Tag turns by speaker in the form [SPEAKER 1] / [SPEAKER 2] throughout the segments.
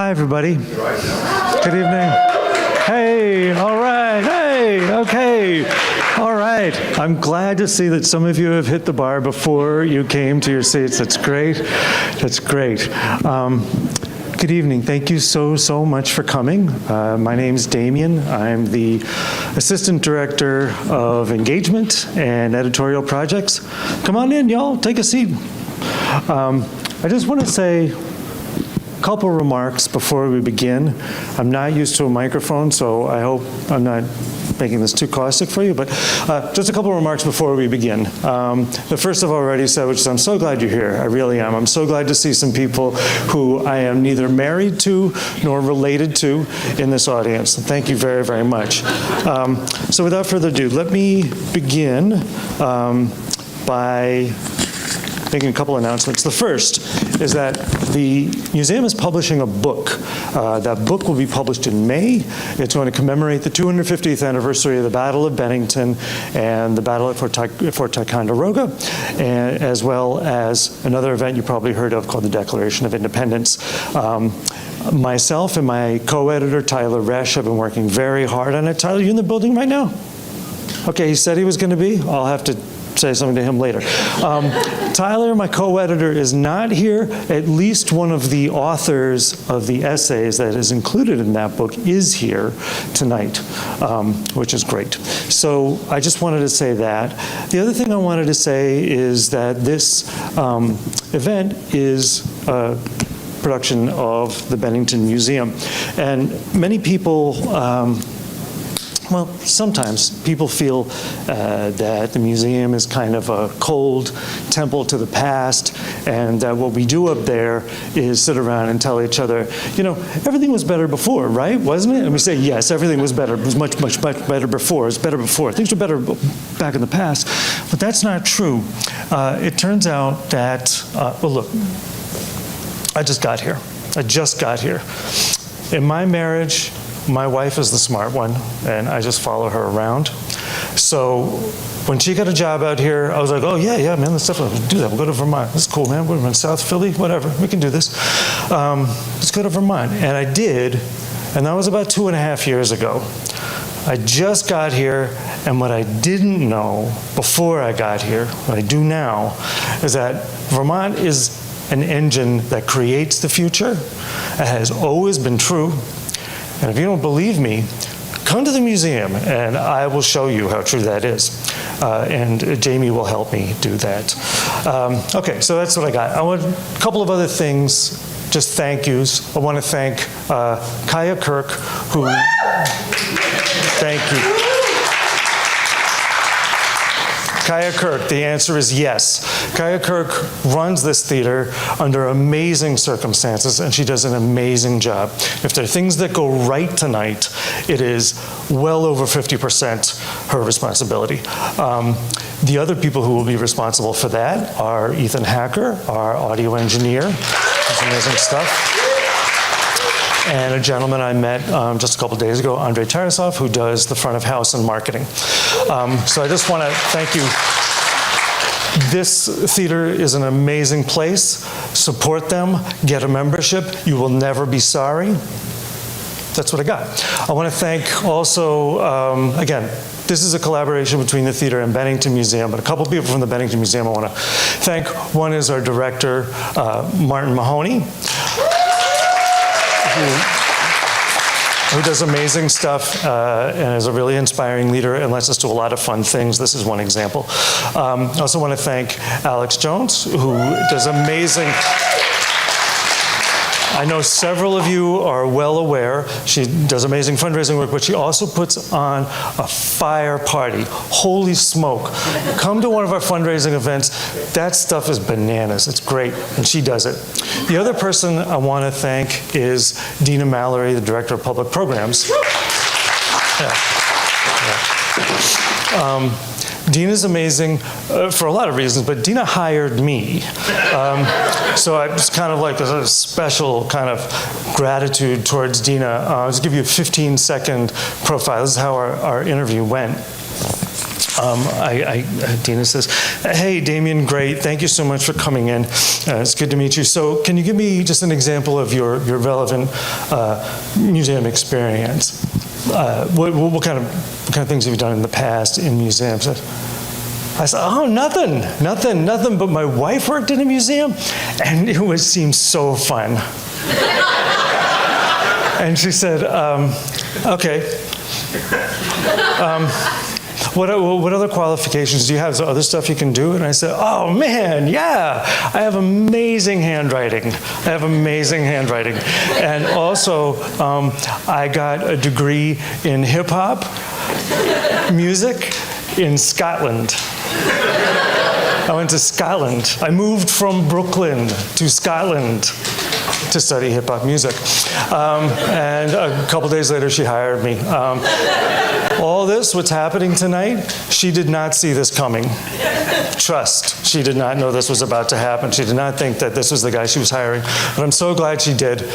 [SPEAKER 1] Hi, everybody. Good evening. Hey, all right. Hey, okay. All right. I'm glad to see that some of you have hit the bar before you came to your seats. That's great. That's great. Good evening. Thank you so much for coming. My name's Damien. I'm the Assistant Director of Engagement and Editorial Projects. Come on in, y'all. Take a seat. I just want to say a couple remarks before we begin. I'm not used to a microphone, so I hope I'm not making this too caustic for you, but just a couple remarks before we begin. The first I've already said, which is I'm so glad you're here. I really am. I'm so glad to see some people who I am neither married to nor related to in this audience. Thank you very, very much. So without further ado, let me begin by making a couple announcements. The first is that the museum is publishing a book. That book will be published in May. It's going to commemorate the 250th anniversary of the Battle of Bennington and the battle at Fort Ticonderoga, and as well as another event you probably heard of called the Declaration of Independence. Myself and my co-editor, Tyler Resch, have been working very hard on it. Tyler, you in the building right now? Okay, he said he was going to be. I'll have to say something to him later. Tyler, my co-editor, is not here. At least one of the authors of the essays that is included in that book is here tonight, which is great. So I just wanted to say that. The other thing I wanted to say is that this event is a production of the Bennington Museum. And many people well, sometimes people feel that the museum is kind of a cold temple to the past, and that what we do up there is sit around and tell each other, you know, everything was better before, right? Wasn't it? And we say, yes, everything was better. It was much better before. It was better before. Things were better back in the past. But that's not true. It turns out that, well, look, I just got here. In my marriage, my wife is the smart one, and I just follow her around. So when she got a job out here, I was like, oh, yeah, man, let's definitely do that. We'll go to Vermont. That's cool, man. We're in South Philly, whatever. We can do this. Let's go to Vermont. And I did, and that was about 2.5 years ago. I just got here, and what I didn't know before I got here, what I do now, is that Vermont is an engine that creates the future. It has always been true. And if you don't believe me, come to the museum and I will show you how true that is. And Jamie will help me do that. Okay, so that's what I got. I want a couple of other things, just thank yous. I want to thank Kaya Kirk, who, thank you. Kaya Kirk, the answer is yes. Kaya Kirk runs this theater under amazing circumstances, and she does an amazing job. If there are things that go right tonight, it is well over 50% her responsibility. The other people who will be responsible for that are Ethan Hacker, our audio engineer, does amazing stuff, and a gentleman I met just a couple days ago, Andrei Tarasov, who does the front of house and marketing. So I just want to thank you. This theater is an amazing place. Support them, get a membership. You will never be sorry. That's what I got. I want to thank also, again, this is a collaboration between the theater and Bennington Museum, but a couple people from the Bennington Museum I want to thank. One is our director, Martin Mahoney, who does amazing stuff and is a really inspiring leader and lets us do a lot of fun things. This is one example. I also want to thank Alex Jones, who does amazing. I know several of you are well aware. She does amazing fundraising work, but she also puts on a fire party. Holy smoke. Come to one of our fundraising events. That stuff is bananas. It's great, and she does it. The other person I want to thank is Dina Mallory, the Director of Public Programs. Dina's amazing for a lot of reasons, but Dina hired me. So it's kind of like a special kind of gratitude towards Dina. I'll just give you a 15-second profile. This is how our interview went. Dina says, "Hey, Damien, great. Thank you so much for coming in. It's good to meet you. So can you give me just an example of your relevant museum experience? What kind of things have you done in the past in museums?" I said, "Oh, nothing. But my wife worked in a museum, and it seemed so fun." And she said, "Okay. What other qualifications do you have? Is there other stuff you can do?" And I said, "Oh man, yeah, I have amazing handwriting. And also, I got a degree in hip hop music in Scotland. I went to Scotland. I moved from Brooklyn to Scotland to study hip hop music. And a couple days later, she hired me. All this, what's happening tonight, she did not see this coming. Trust, she did not know this was about to happen. She did not think that this was the guy she was hiring. But I'm so glad she did.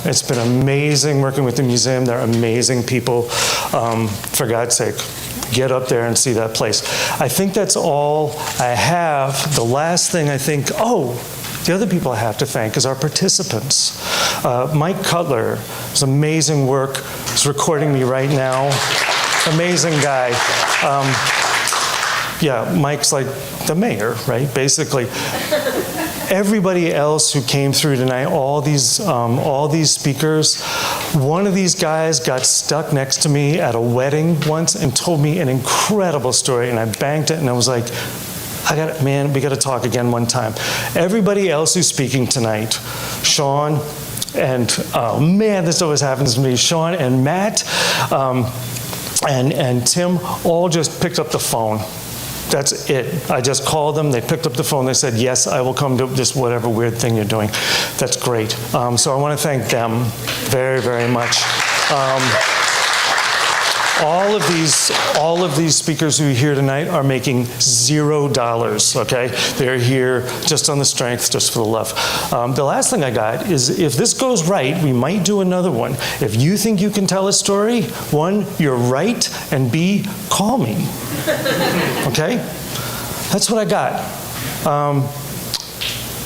[SPEAKER 1] It's been amazing working with the museum. They're amazing people. For God's sake, get up there and see that place. I think that's all I have. The last thing I think, the other people I have to thank is our participants. Mike Cutler, his amazing work, is recording me right now. Amazing guy. Mike's like the mayor, right? Basically. Everybody else who came through tonight, all these speakers, one of these guys got stuck next to me at a wedding once and told me an incredible story, and I banked it, and I was like, we got to talk again one time. Everybody else who's speaking tonight, Shawn, and this always happens to me, Shawn and Matt, and Tim all just picked up the phone. That's it. I just called them. They picked up the phone. They said, "Yes, I will come to this whatever weird thing you're doing." That's great. So I want to thank them very, very much. All of these speakers who are here tonight are making $0, okay? They're here just on the strength, just for the love. The last thing I got is, if this goes right, we might do another one. If you think you can tell a story, 1, you're right, and B, call me, okay? That's what I got.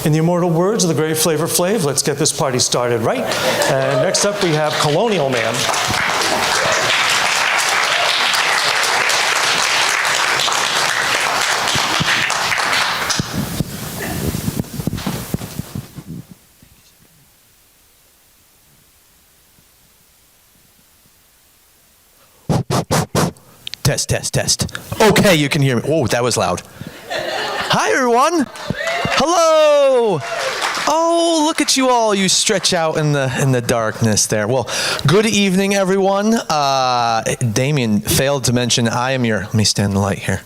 [SPEAKER 1] In the immortal words of the great Flavor Flav, let's get this party started, right? And next up we have Colonial Man.
[SPEAKER 2] Test. Okay, you can hear me. Whoa, that was loud. Hi, everyone. Hello. Oh, look at you all. You stretch out in the darkness there. Well, good evening, everyone. Damien failed to mention I am let me stand in the light here.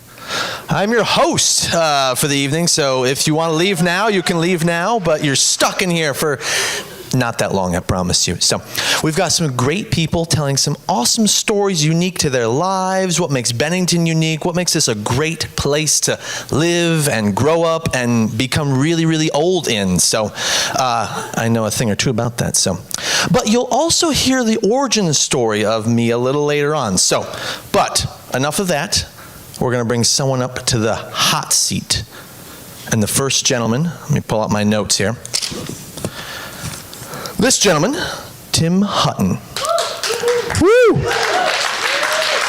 [SPEAKER 2] I'm your host for the evening, so if you want to leave now, you can leave now, but you're stuck in here for not that long, I promise you. So we've got some great people telling some awesome stories unique to their lives, what makes Bennington unique, what makes this a great place to live and grow up and become really, really old in. So I know a thing or two about that. But you'll also hear the origin story of me a little later on. But enough of that. We're going to bring someone up to the hot seat. And the first gentleman, let me pull out my notes here. This gentleman, Tim Hutton. Woo!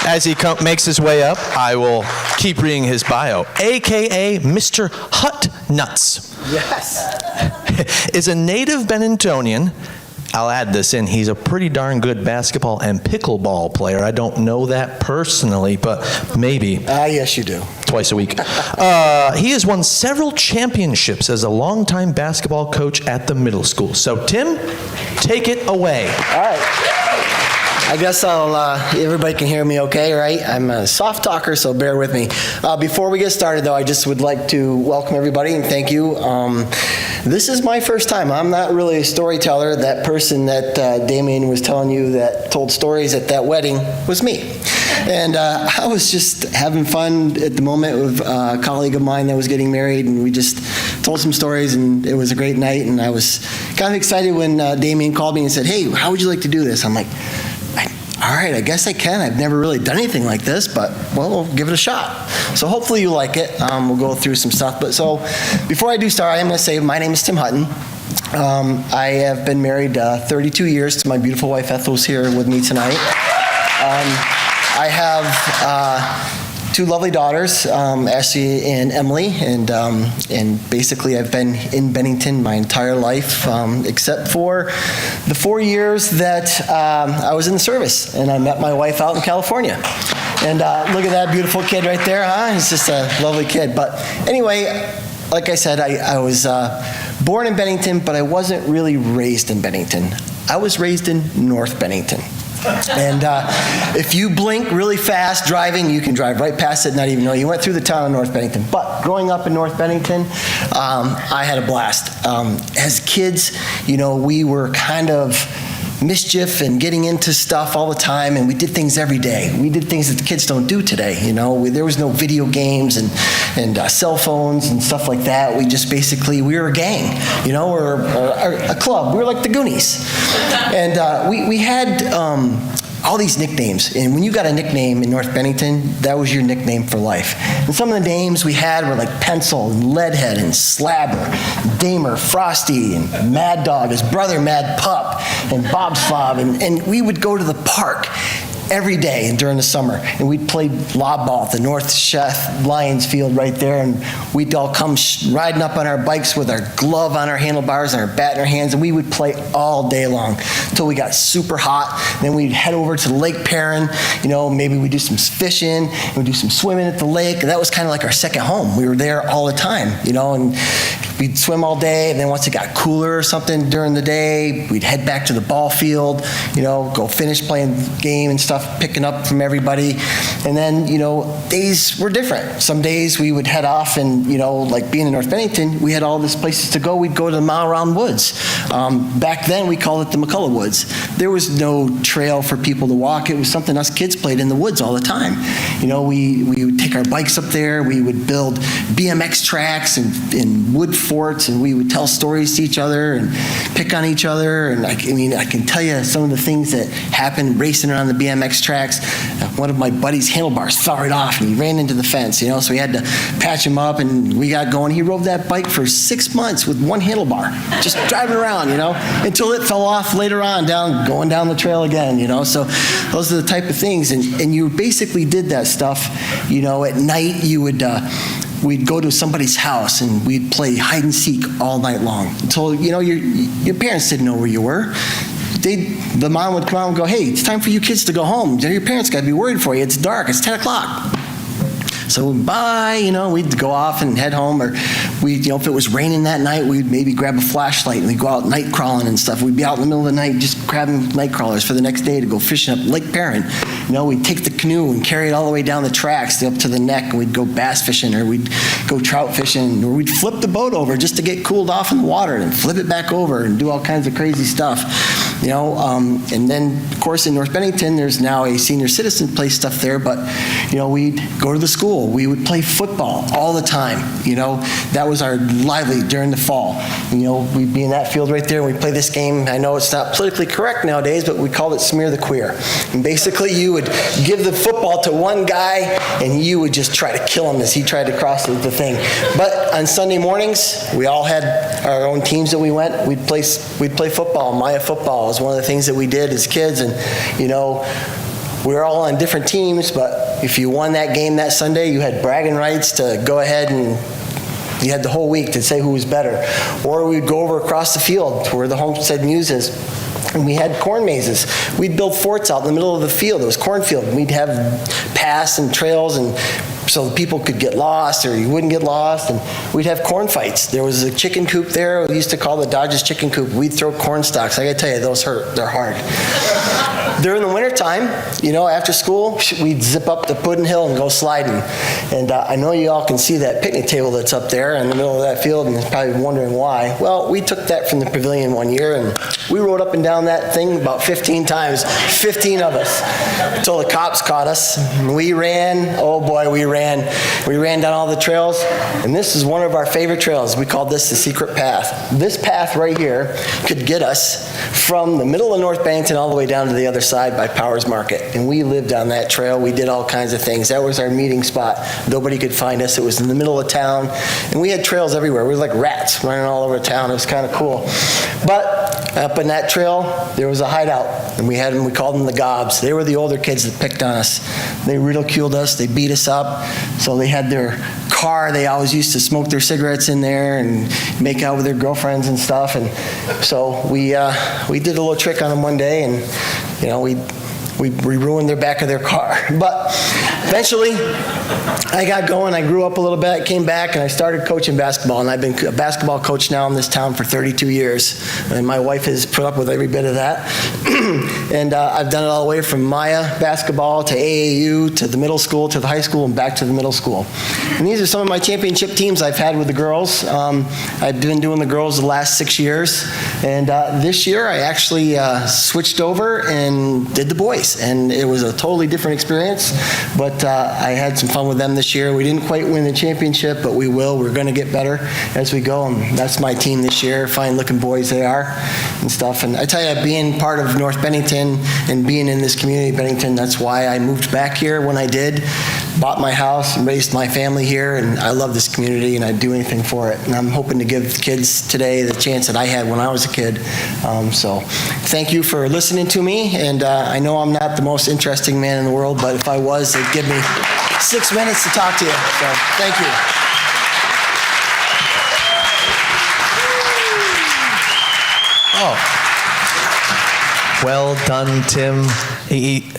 [SPEAKER 2] As he makes his way up, I will keep reading his bio. AKA Mr. Hut Nuts. Yes. Is a native Benningtonian. I'll add this in. He's a pretty darn good basketball and pickleball player. I don't know that personally, but maybe.
[SPEAKER 3] Yes, you do.
[SPEAKER 2] Twice a week. He has won several championships as a longtime basketball coach at the middle school. So, Tim, take it away.
[SPEAKER 3] All right. I guess everybody can hear me okay, right? I'm a soft talker, so bear with me. Before we get started, though, I just would like to welcome everybody and thank you. This is my first time. I'm not really a storyteller. That person that Damien was telling you that told stories at that wedding was me. And I was just having fun at the moment with a colleague of mine that was getting married, and we just told some stories, and it was a great night. And I was kind of excited when Damien called me and said, "Hey, how would you like to do this?" I'm like, all right, I guess I can. I've never really done anything like this, but, well, we'll give it a shot. So hopefully you like it. We'll go through some stuff. But so before I do start, I am going to say my name is Tim Hutton. I have been married 32 years to my beautiful wife, Ethel, who's here with me tonight. I have two lovely daughters, Ashley and Emily, and basically I've been in Bennington my entire life, except for the 4 years that I was in the service, and I met my wife out in California. And look at that beautiful kid right there, huh? He's just a lovely kid. But anyway, like I said, I was born in Bennington, but I wasn't really raised in Bennington. I was raised in North Bennington. And if you blink really fast driving, you can drive right past it, not even know you went through the town of North Bennington. But growing up in North Bennington, I had a blast. As kids, we were kind of mischief and getting into stuff all the time, and we did things every day. We did things that the kids don't do today. There was no video games and cell phones and stuff like that. We just basically, we were a gang, or a club. We were like the Goonies. And we had all these nicknames. And when you got a nickname in North Bennington, that was your nickname for life. And some of the names we had were like Pencil and Leadhead and Slabber, Damer, Frosty, and Mad Dog, his brother Mad Pup, and Bob's Fob. And we would go to the park every day during the summer, and we'd play lob ball at the North Chef Lions field right there, and we'd all come riding up on our bikes with our glove on our handlebars and our bat in our hands, and we would play all day long until we got super hot. Then we'd head over to Lake Perrin, maybe we'd do some fishing, and we'd do some swimming at the lake, and that was kind of like our second home. We were there all the time, and we'd swim all day, and then once it got cooler or something during the day, we'd head back to the ball field, go finish playing the game and stuff, picking up from everybody. And then, days were different. Some days we would head off and, like being in North Bennington, we had all these places to go. We'd go to the Mile Round Woods. Back then, we called it the McCullough Woods. There was no trail for people to walk. It was something us kids played in the woods all the time. We would take our bikes up there. We would build BMX tracks and wood forts, and we would tell stories to each other and pick on each other. And I can tell you some of the things that happened racing around the BMX tracks. One of my buddy's handlebars fell right off, and he ran into the fence, so we had to patch him up, and we got going. He rode that bike for 6 months with one handlebar, just driving around, until it fell off later on, going down the trail again, So those are the type of things, and you basically did that stuff, at night you would, we'd go to somebody's house and we'd play hide and seek all night long until, your parents didn't know where you were. The mom would come out and go, hey, it's time for you kids to go home. Your parents got to be worried for you. It's dark. It's 10 o'clock. So bye, we'd go off and head home, or if it was raining that night, we'd maybe grab a flashlight and we'd go out night crawling and stuff. We'd be out in the middle of the night just grabbing night crawlers for the next day to go fishing up Lake Perrin. We'd take the canoe and carry it all the way down the tracks up to the neck, and we'd go bass fishing, or we'd go trout fishing, or we'd flip the boat over just to get cooled off in the water and flip it back over and do all kinds of crazy stuff. And then, of course, in North Bennington, there's now a senior citizen play stuff there, but, we'd go to the school. We would play football all the time. That was our lively during the fall. We'd be in that field right there, and we'd play this game. I know it's not politically correct nowadays, but we called it Smear the Queer. And basically, you would give the football to one guy, and you would just try to kill him as he tried to cross the thing. But on Sunday mornings, we all had our own teams that we went. We'd play football. Maya football was one of the things that we did as kids, and we were all on different teams, but if you won that game that Sunday, you had bragging rights to go ahead, and you had the whole week to say who was better. Or we'd go over across the field to where the Homestead Muse is, and we had corn mazes. We'd build forts out in the middle of the field. It was cornfield, and we'd have paths and trails, and so people could get lost or you wouldn't get lost, and we'd have corn fights. There was a chicken coop there we used to call the Dodge's Chicken Coop. We'd throw corn stalks. I gotta tell you, those hurt. They're hard. During the wintertime, after school, we'd zip up to Puddin Hill and go sliding. And I know you all can see that picnic table that's up there in the middle of that field, and you're probably wondering why. Well, we took that from the pavilion one year, and we rode up and down that thing about 15 times, 15 of us, until the cops caught us. We ran, oh boy, we ran. We ran down all the trails, and this is one of our favorite trails. We called this the secret path. This path right here could get us from the middle of North Bennington all the way down to the other side by Powers Market. And we lived on that trail. We did all kinds of things. That was our meeting spot. Nobody could find us. It was in the middle of town. And we had trails everywhere. We were like rats running all over town. It was kind of cool. But up in that trail, there was a hideout. And we called them the Gobs. They were the older kids that picked on us. They ridiculed us. They beat us up. So they had their car. They always used to smoke their cigarettes in there and make out with their girlfriends and stuff. And so we did a little trick on them one day, and we ruined their back of their car. But eventually, I got going. I grew up a little bit, came back, and I started coaching basketball. And I've been a basketball coach now in this town for 32 years. And my wife has put up with every bit of that. And I've done it all the way from Maya basketball to AAU to the middle school to the high school and back to the middle school. And these are some of my championship teams I've had with the girls. I've been doing the girls the last 6 years. And this year, I actually switched over and did the boys. And it was a totally different experience. But I had some fun with them this year. We didn't quite win the championship, but we will. We're going to get better as we go. And that's my team this year. Fine-looking boys they are and stuff. And I tell you, being part of North Bennington and being in this community, Bennington, that's why I moved back here when I did. Bought my house and raised my family here, and I love this community, and I'd do anything for it. And I'm hoping to give the kids today the chance that I had when I was a kid. So thank you for listening to me, and I know I'm not the most interesting man in the world, but if I was, they'd give me 6 minutes to talk to you. So thank you.
[SPEAKER 2] Oh. Well done, Tim. He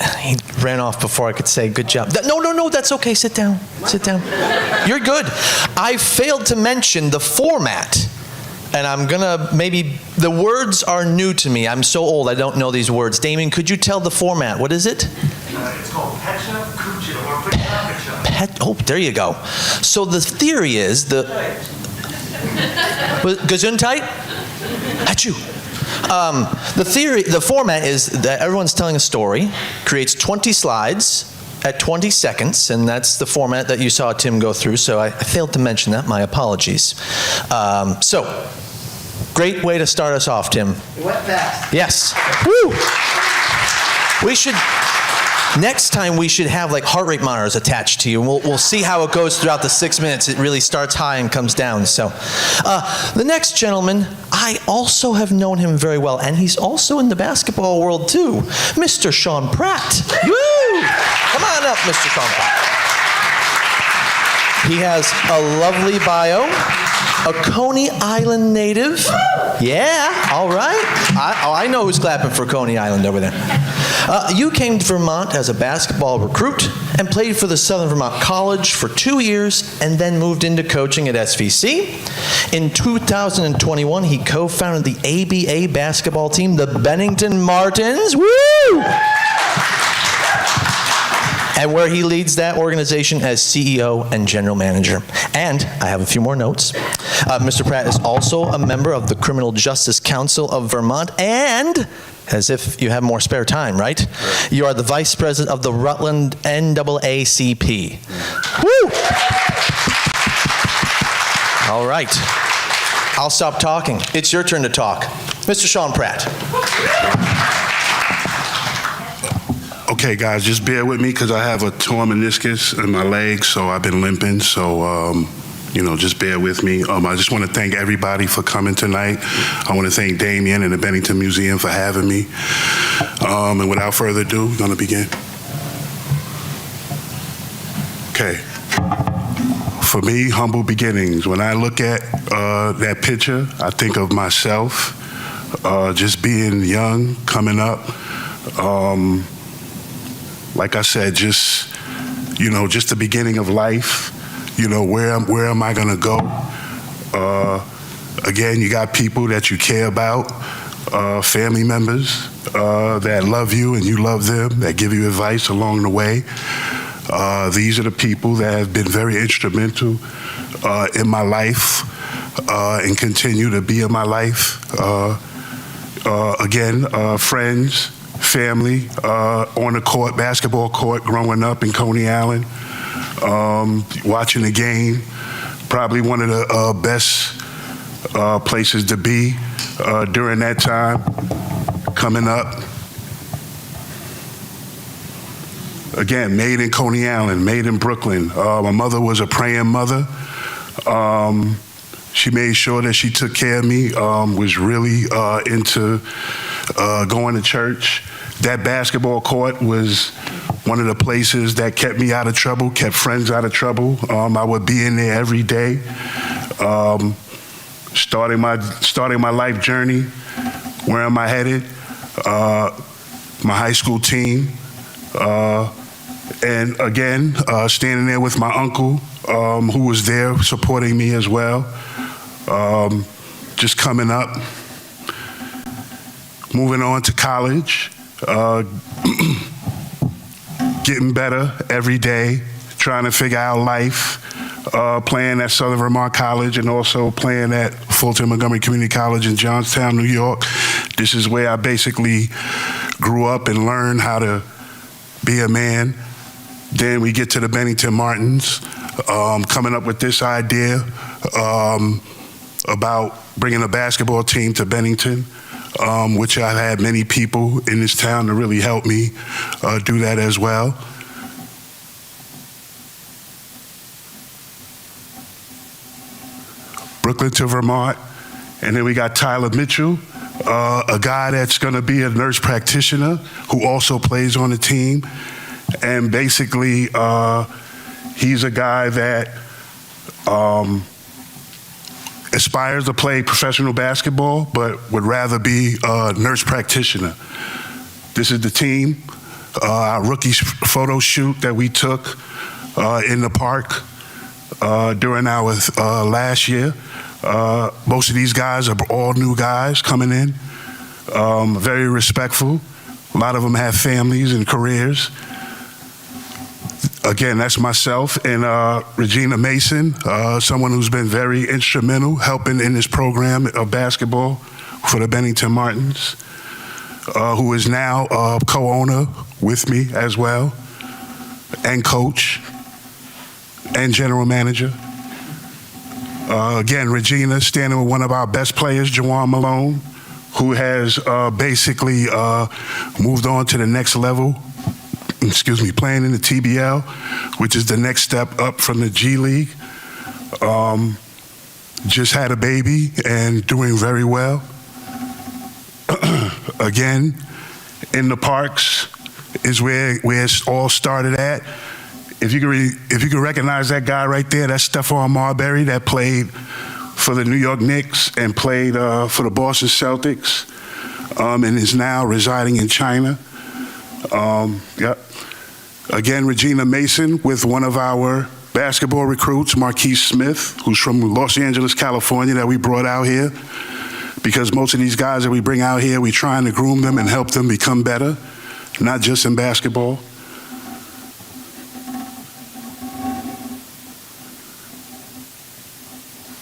[SPEAKER 2] ran off before I could say good job. No, that's okay. Sit down. Sit down. You're good. I failed to mention the format. And I'm going to the words are new to me. I'm so old, I don't know these words. Damien, could you tell the format? What is it?
[SPEAKER 4] It's called Petcha, Kucha, or Petcha.
[SPEAKER 2] Oh, there you go. So the theory is Gesundheit? Achoo. The format is that everyone's telling a story, creates 20 slides at 20 seconds, and that's the format that you saw Tim go through, so I failed to mention that. My apologies. So, great way to start us off, Tim.
[SPEAKER 3] It went fast.
[SPEAKER 2] Yes. Woo! Next time we should have like heart rate monitors attached to you, and we'll see how it goes throughout the 6 minutes. It really starts high and comes down. So, the next gentleman, I also have known him very well, and he's also in the basketball world too, Mr. Shawn Pratt. Woo! Come on up, Mr. Shawn Pratt. He has a lovely bio, a Coney Island native. Yeah, all right. I know who's clapping for Coney Island over there. You came to Vermont as a basketball recruit and played for the Southern Vermont College for 2 years and then moved into coaching at SVC. In 2021, he co-founded the ABA basketball team, the Bennington Martins. Woo! And where he leads that organization as CEO and general manager. And I have a few more notes. Mr. Pratt is also a member of the Criminal Justice Council of Vermont, and, as if you have more spare time, right? You are the vice president of the Rutland NAACP. Woo! All right. I'll stop talking. It's your turn to talk. Mr. Shawn Pratt.
[SPEAKER 4] Okay, guys, just bear with me because I have a torn meniscus in my leg, so I've been limping. So, just bear with me. I just want to thank everybody for coming tonight. I want to thank Damien and the Bennington Museum for having me. And without further ado, we're going to begin. Okay. For me, humble beginnings. When I look at that picture, I think of myself just being young, coming up. Like I said, just the beginning of life. Where am I gonna go? Again, you got people that you care about, family members that love you and you love them, that give you advice along the way. These are the people that have been very instrumental in my life and continue to be in my life. Friends, family, on the court, basketball court, growing up in Coney Island, watching the game, probably one of the best places to be during that time, coming up. again, made in Coney Island, made in Brooklyn. My mother was a praying mother. She made sure that she took care of me, was really into going to church. That basketball court was one of the places that kept me out of trouble, kept friends out of trouble. I would be in there every day, starting my life journey. Where am I headed? My high school team. And again, standing there with my uncle, who was there supporting me as well. Just coming up, moving on to college, getting better every day, trying to figure out life, playing at Southern Vermont College and also playing at Fulton Montgomery Community College in Johnstown, New York. This is where I basically grew up and learned how to be a man. Then we get to the Bennington Martins, coming up with this idea about bringing a basketball team to Bennington, which I've had many people in this town to really help me do that as well. Brooklyn to Vermont, and then we got Tyler Mitchell, a guy that's going to be a nurse practitioner who also plays on the team. And basically, he's a guy that aspires to play professional basketball, but would rather be a nurse practitioner. This is the team, our rookie photo shoot that we took in the park during our last year. Most of these guys are all new guys coming in, very respectful. A lot of them have families and careers. Again, that's myself and Regina Mason, someone who's been very instrumental helping in this program of basketball for the Bennington Martins, who is now a co-owner with me as well, and coach, and general manager. Again, Regina standing with one of our best players, Juwan Malone, who has basically moved on to the next level. Playing in the TBL, which is the next step up from the G League. Just had a baby and doing very well. Again, in the parks is where it all started at. If you can recognize that guy right there, that's Stephon Marbury that played for the New York Knicks and played for the Boston Celtics, and is now residing in China. Yep. Again, Regina Mason with one of our basketball recruits, Marquise Smith, who's from Los Angeles, California, that we brought out here. Because most of these guys that we bring out here, we're trying to groom them and help them become better, not just in basketball.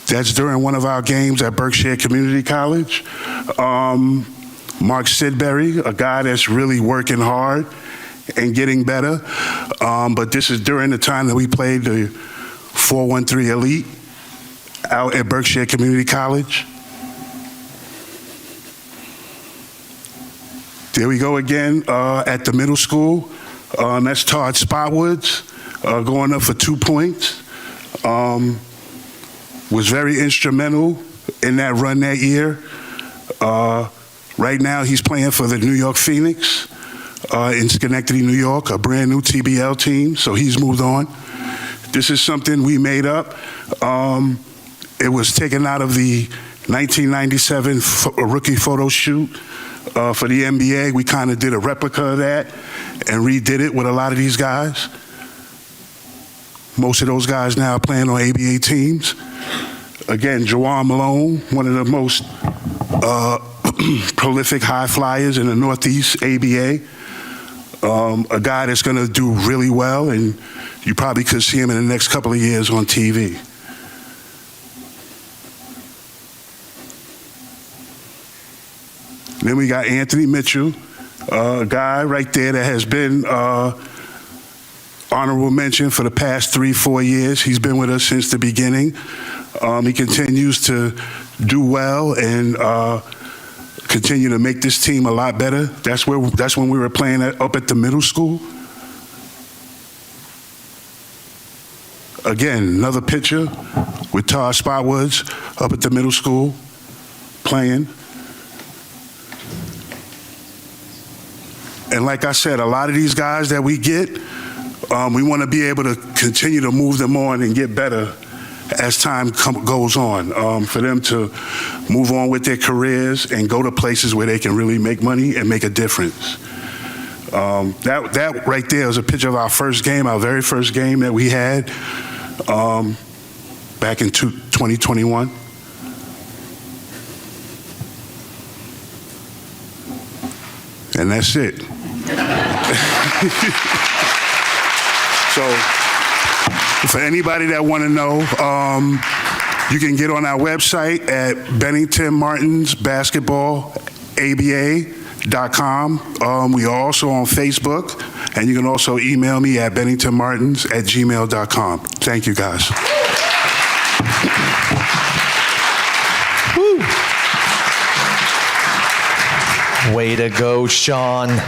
[SPEAKER 4] That's during one of our games at Berkshire Community College. Mark Sidbury, a guy that's really working hard and getting better. But this is during the time that we played the 413 Elite out at Berkshire Community College. There we go again at the middle school. That's Todd Spotwoods going up for 2 points. Was very instrumental in that run that year. Right now, he's playing for the New York Phoenix in Schenectady, New York, a brand new TBL team, so he's moved on. This is something we made up. It was taken out of the 1997 rookie photo shoot for the NBA. We kind of did a replica of that and redid it with a lot of these guys. Most of those guys now are playing on ABA teams. Again, Juwan Malone, one of the most prolific high flyers in the Northeast ABA. A guy that's going to do really well, and you probably could see him in the next couple of years on TV. Then we got Anthony Mitchell, a guy right there that has been honorable mention for the past 3-4 years. He's been with us since the beginning. He continues to do well and continue to make this team a lot better. That's when we were playing up at the middle school. again, another picture with Todd Spotwoods up at the middle school playing. And like I said, a lot of these guys that we get, we want to be able to continue to move them on and get better as time goes on, for them to move on with their careers and go to places where they can really make money and make a difference. That right there is a picture of our first game, our very first game that we had back in 2021. And that's it. So, for anybody that want to know, you can get on our website at BenningtonMartinsBasketballABA.com. We are also on Facebook, and you can also email me at BenningtonMartins@gmail.com. Thank you, guys.
[SPEAKER 2] Woo. Way to go, Shawn.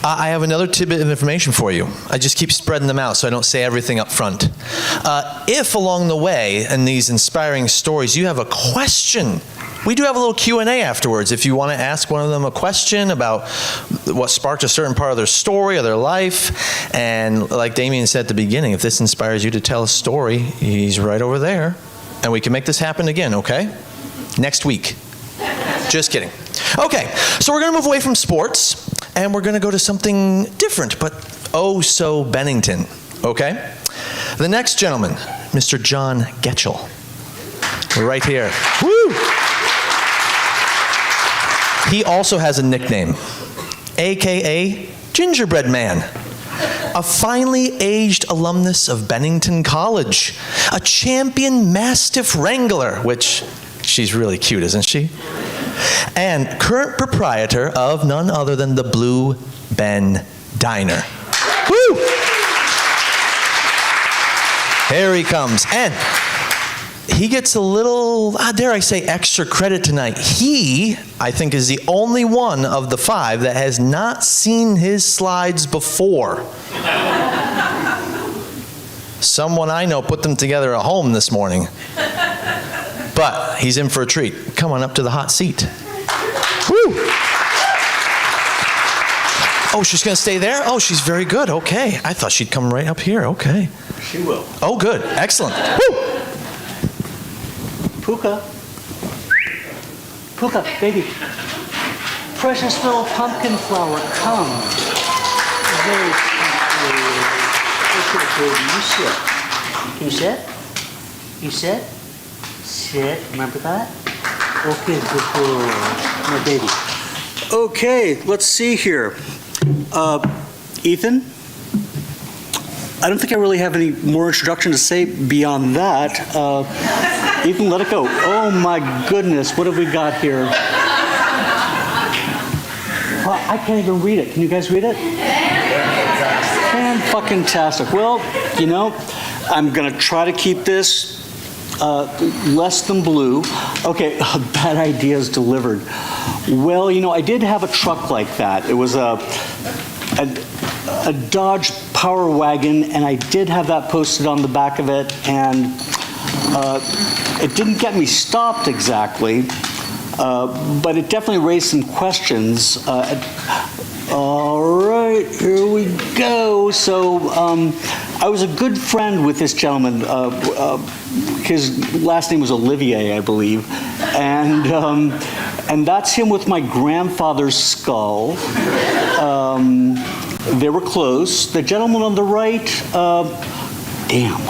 [SPEAKER 2] I have another tidbit of information for you. I just keep spreading them out so I don't say everything up front. If along the way in these inspiring stories you have a question, we do have a little Q&A afterwards. If you want to ask one of them a question about what sparked a certain part of their story or their life, and like Damien said at the beginning, if this inspires you to tell a story, he's right over there. And we can make this happen again, okay? Next week. Just kidding. Okay, so we're going to move away from sports, and we're going to go to something different, but oh so Bennington, okay? The next gentleman, Mr. John Getchell. Right here. Woo! He also has a nickname, AKA Gingerbread Man. A finely aged alumnus of Bennington College. A champion Mastiff Wrangler, which she's really cute, isn't she? And current proprietor of none other than the Blue Ben Diner. Woo! Here he comes. And he gets a little, dare I say, extra credit tonight. He, I think, is the only one of the five that has not seen his slides before. Someone I know put them together at home this morning. But he's in for a treat. Come on up to the hot seat. Woo! Oh, she's going to stay there? Oh, she's very good. Okay. I thought she'd come right up here. Okay.
[SPEAKER 5] She will.
[SPEAKER 2] Oh, good. Excellent. Woo!
[SPEAKER 5] Puka. Puka, baby. Precious little pumpkin flower, come. Very sweet. You sit. Can you sit? You sit? Sit. Remember that? Okay, good boy. My baby. Okay, let's see here. Ethan? I don't think I really have any more introduction to say beyond that. Ethan, let it go. Oh my goodness, what have we got here? I can't even read it. Can you guys read it? Fan-fucking-tastic. Well, you know, I'm gonna try to keep this less than blue. Okay, bad ideas delivered. Well, you know, I did have a truck like that. It was a Dodge Power Wagon, and I did have that posted on the back of it, and it didn't get me stopped exactly, but it definitely raised some questions. All right, here we go. So I was a good friend with this gentleman. His last name was Olivier, I believe, and that's him with my grandfather's skull. They were close. The gentleman on the right, damn.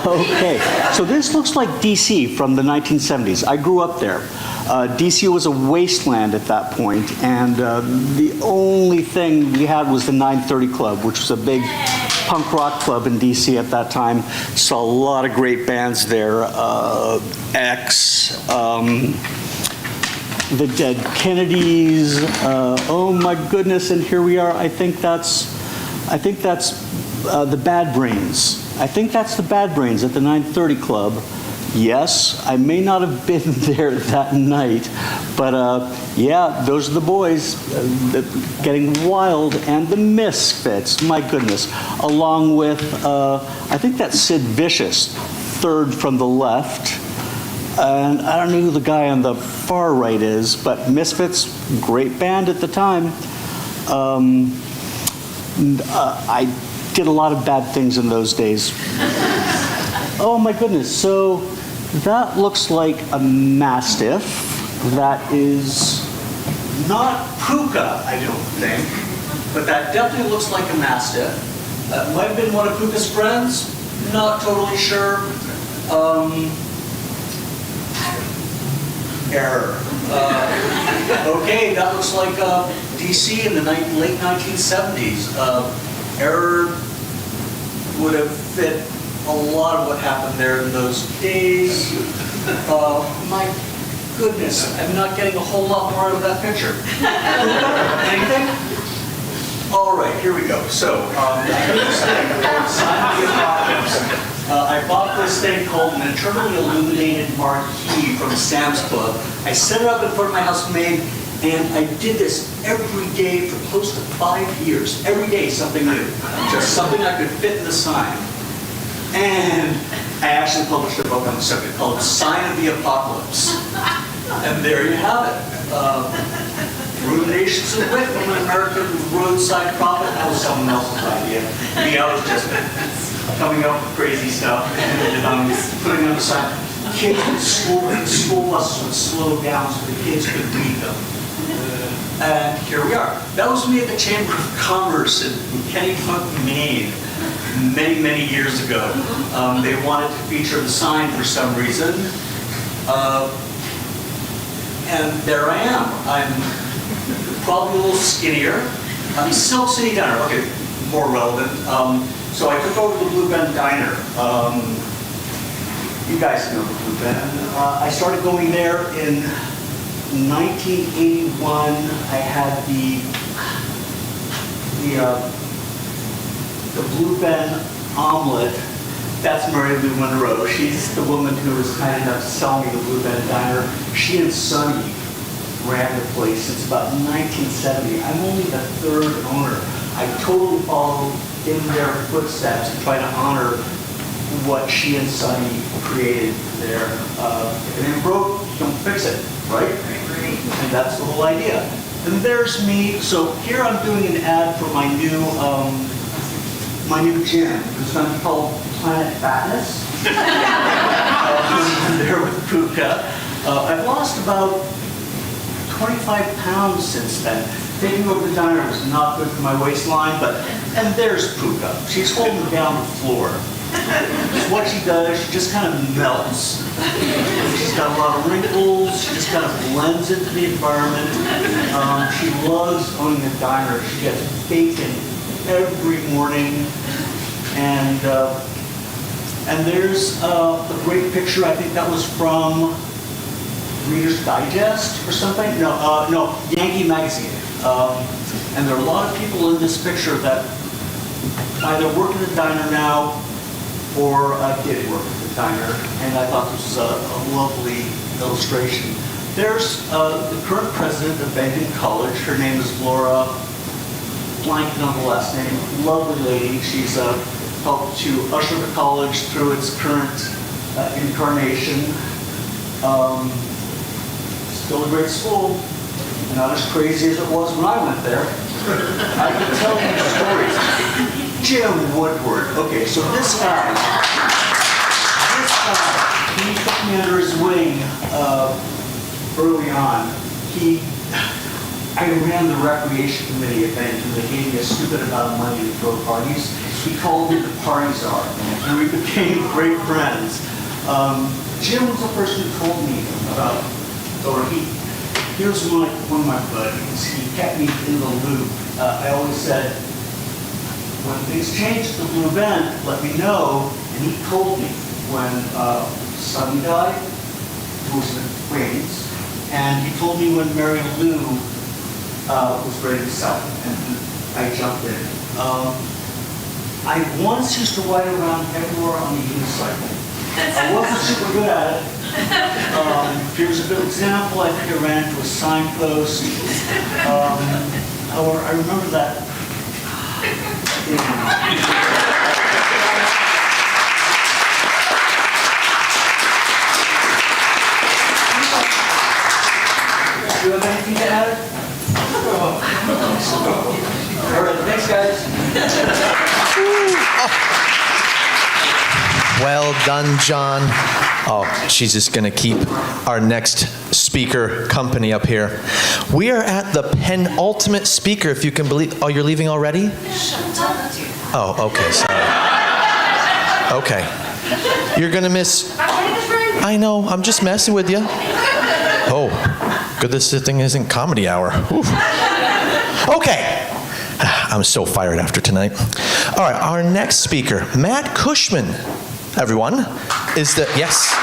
[SPEAKER 5] Okay, so this looks like DC from the 1970s. I grew up there. DC was a wasteland at that point, and the only thing we had was the 930 Club, which was a big punk rock club in DC at that time. Saw a lot of great bands there. X, the Dead Kennedys. Oh my goodness! And here we are. I think that's the Bad Brains. I think that's the Bad Brains at the 930 Club. Yes, I may not have been there that night, but yeah, those are the boys getting wild, and the Misfits, my goodness, along with, I think that's Sid Vicious, third from the left. And I don't know who the guy on the far right is, but Misfits, great band at the time. I did a lot of bad things in those days. Oh my goodness, so that looks like a Mastiff. That is not Puka, I don't think, but that definitely looks like a Mastiff. Might have been one of Puka's friends, not totally sure. Error. Okay, that looks like DC in the late 1970s. Error would have fit a lot of what happened there in those days. My goodness, I'm not getting a whole lot more out of that picture. Anything? All right, here we go. So, this thing called Sign of the Apocalypse. I bought this thing called an internally illuminated marquee from Sam's Club. I set it up in front of my house maid, and I did this every day for close to 5 years. Every day, something new. Just something I could fit in the sign. And I actually published a book on the subject called Sign of the Apocalypse. And there you have it. Ruminations of Wit from an American roadside prophet. That was someone else's idea. Me, I was just coming up with crazy stuff and putting on the sign. Kids in school, the school buses would slow down so the kids could read them. And here we are. That was me at the Chamber of Commerce in Kennebuck, Maine, many, many years ago. They wanted to feature the sign for some reason. And there I am. I'm probably a little skinnier. I'm Silk City Diner. Okay, more relevant. So I took over the Blue Bend Diner. You guys know the Blue Bend. I started going there in 1981. I had the Blue Bend omelet. That's Mary Lou Monroe. She's the woman who was kind enough to sell me the Blue Bend Diner. She and Sonny ran the place since about 1970. I'm only the third owner. I totally follow in their footsteps and try to honor what she and Sonny created there. If it ain't broke, don't fix it, right? And that's the whole idea. And there's me. So here I'm doing an ad for my new gym. It's going to be called Planet Fatness. I'm there with Puka. I've lost about 25 pounds since then. Taking over the diner was not good for my waistline, and there's Puka. She's holding down the floor. What she does, she just kind of melts. She's got a lot of wrinkles. She just kind of blends into the environment. She loves owning the diner. She gets bacon every morning. And there's a great picture. I think that was from Reader's Digest or something. No, Yankee Magazine. And there are a lot of people in this picture that either work in the diner now or did work at the diner. And I thought this was a lovely illustration. There's the current president of Bennington College. Her name is Laura, blanking on the last name. Lovely lady. She's helped to usher the college through its current incarnation. Still a great school. Not as crazy as it was when I went there. I can tell you stories. Jim Woodward. Okay, so this guy, he took me under his wing early on. I ran the recreation committee at Bennington. They gave me a stupid amount of money to throw parties. He called me the party czar, and we became great friends. Jim was the person who told me about, here's one of my buddies. He kept me in the loop. I always said, when things change at the Blue Bend, let me know. And he told me when Sonny died, who was in Queens, and he told me when Mary Lou was ready to sell, and I jumped in. I once used to ride around everywhere on the unicycle. I wasn't super good at it. Here's a good example. I think I ran into a signpost. However, I remember that. Do you have anything to add? All right, thanks, guys.
[SPEAKER 2] Well done, John. Oh, she's just going to keep our next speaker company up here. We are at the penultimate speaker, if you can believe. Oh, you're leaving already? Oh, okay, sorry. Okay. You're going to miss. I know, I'm just messing with you. Oh, good this thing isn't comedy hour. Oof. Okay. I'm so fired after tonight. All right, our next speaker, Matt Cushman, everyone, is the, yes.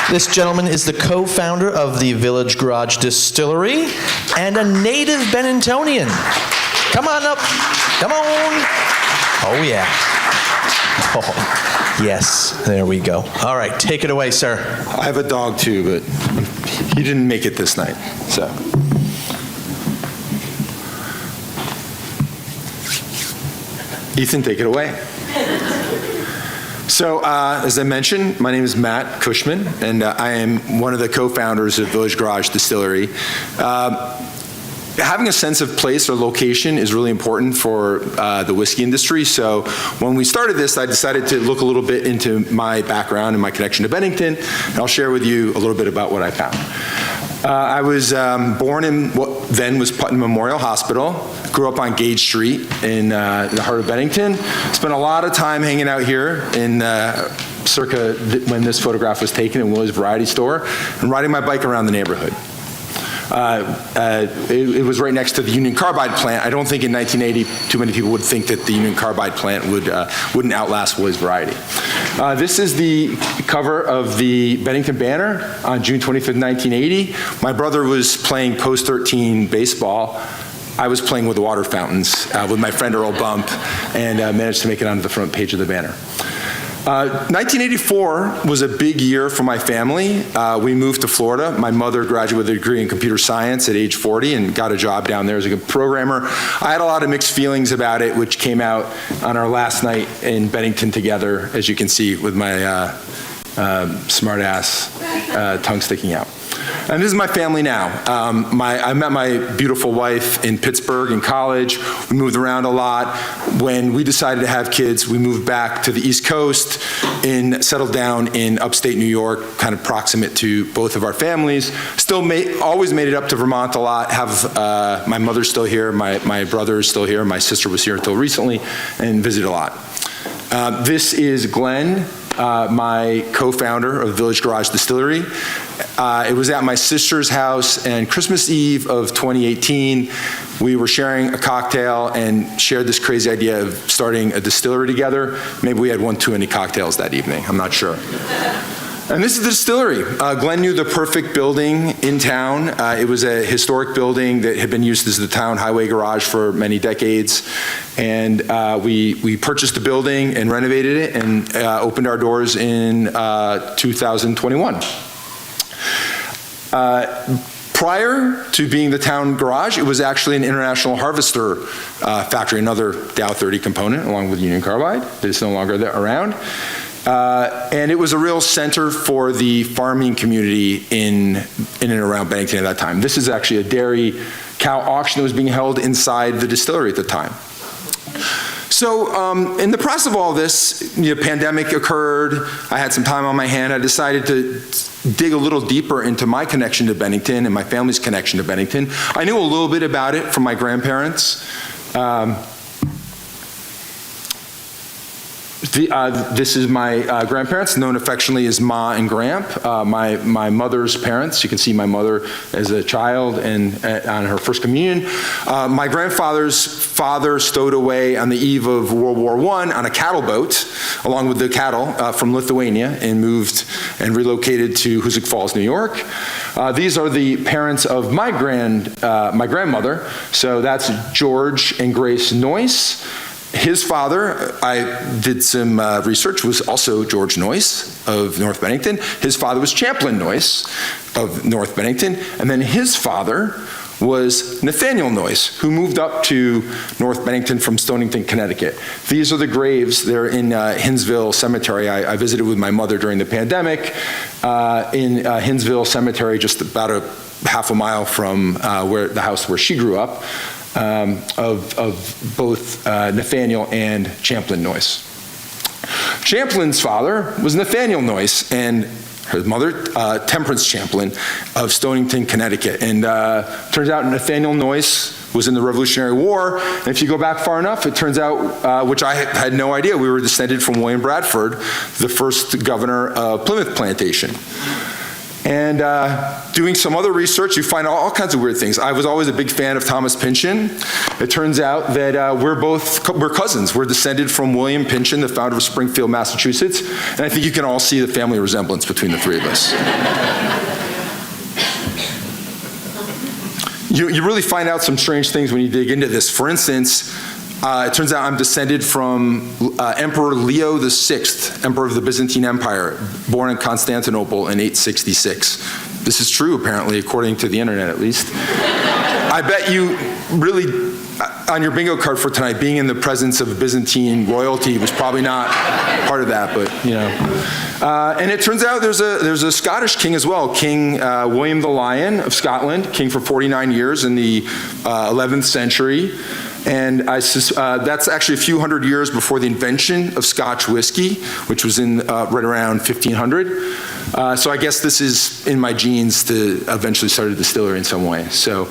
[SPEAKER 2] This gentleman is the co-founder of the Village Garage Distillery and a native Benningtonian. Come on up, come on. Oh yeah. Oh, yes, there we go. All right, take it away, sir.
[SPEAKER 6] I have a dog too, but he didn't make it this night, so. Ethan, take it away. So, as I mentioned, my name is Matt Cushman, and I am one of the co-founders of Village Garage Distillery. Having a sense of place or location is really important for the whiskey industry. So when we started this, I decided to look a little bit into my background and my connection to Bennington, and I'll share with you a little bit about what I found. I was born in what then was Hutton Memorial Hospital. Grew up on Gage Street in the heart of Bennington. Spent a lot of time hanging out here in circa when this photograph was taken in Willie's Variety Store, and riding my bike around the neighborhood. It was right next to the Union Carbide plant. I don't think in 1980 too many people would think that the Union Carbide plant wouldn't outlast Willie's Variety. This is the cover of the Bennington banner on June 25th, 1980. My brother was playing post 13 baseball. I was playing with the water fountains with my friend Earl Bump, and managed to make it onto the front page of the banner. 1984 was a big year for my family. We moved to Florida. My mother graduated with a degree in computer science at age 40 and got a job down there as a good programmer. I had a lot of mixed feelings about it, which came out on our last night in Bennington together, as you can see with my smart-ass tongue sticking out. And this is my family now. I met my beautiful wife in Pittsburgh in college. We moved around a lot. When we decided to have kids, we moved back to the East Coast and settled down in upstate New York, kind of proximate to both of our families. Always made it up to Vermont a lot. Have my mother's still here, my brother is still here, my sister was here until recently, and visit a lot. This is Glenn, my co-founder of Village Garage Distillery. It was at my sister's house, and Christmas Eve of 2018, we were sharing a cocktail and shared this crazy idea of starting a distillery together. Maybe we had one too many cocktails that evening, I'm not sure. And this is the distillery. Glenn knew the perfect building in town. It was a historic building that had been used as the town highway garage for many decades. And we purchased the building and renovated it and opened our doors in 2021. Prior to being the town garage, it was actually an International Harvester factory, another Dow 30 component, along with Union Carbide, that is no longer around. And it was a real center for the farming community in and around Bennington at that time. This is actually a dairy cow auction that was being held inside the distillery at the time. So in the process of all this, pandemic occurred. I had some time on my hand. I decided to dig a little deeper into my connection to Bennington and my family's connection to Bennington. I knew a little bit about it from my grandparents. This is my grandparents, known affectionately as Ma and Gramp. My mother's parents, you can see my mother as a child and on her first communion. My grandfather's father stowed away on the eve of World War I on a cattle boat, along with the cattle from Lithuania, and moved and relocated to Hoosick Falls, New York. These are the parents of my grandmother. So that's George and Grace Noyce. His father, I did some research, was also George Noyce of North Bennington. His father was Champlain Noyce of North Bennington. And then his father was Nathaniel Noyce, who moved up to North Bennington from Stonington, Connecticut. These are the graves. They're in Hinsville Cemetery. I visited with my mother during the pandemic in Hinsville Cemetery, just about a half a mile from the house where she grew up, of both Nathaniel and Champlain Noyce. Champlin's father was Nathaniel Noyce, and her mother, Temperance Champlain of Stonington, Connecticut. And turns out Nathaniel Noyce was in the Revolutionary War. And if you go back far enough, it turns out, which I had no idea, we were descended from William Bradford, the first governor of Plymouth Plantation. And doing some other research, you find all kinds of weird things. I was always a big fan of Thomas Pynchon. It turns out that we're cousins. We're descended from William Pynchon, the founder of Springfield, Massachusetts. And I think you can all see the family resemblance between the three of us. You really find out some strange things when you dig into this. For instance, it turns out I'm descended from Emperor Leo VI, Emperor of the Byzantine Empire, born in Constantinople in 866. This is true, apparently, according to the internet, at least. I bet you really, on your bingo card for tonight, being in the presence of Byzantine royalty was probably not part of that, but, you know. And it turns out there's a Scottish king as well, King William the Lion of Scotland, king for 49 years in the 11th century. And that's actually a few hundred years before the invention of Scotch whiskey, which was in right around 1500. So I guess this is in my genes to eventually start a distillery in some way. So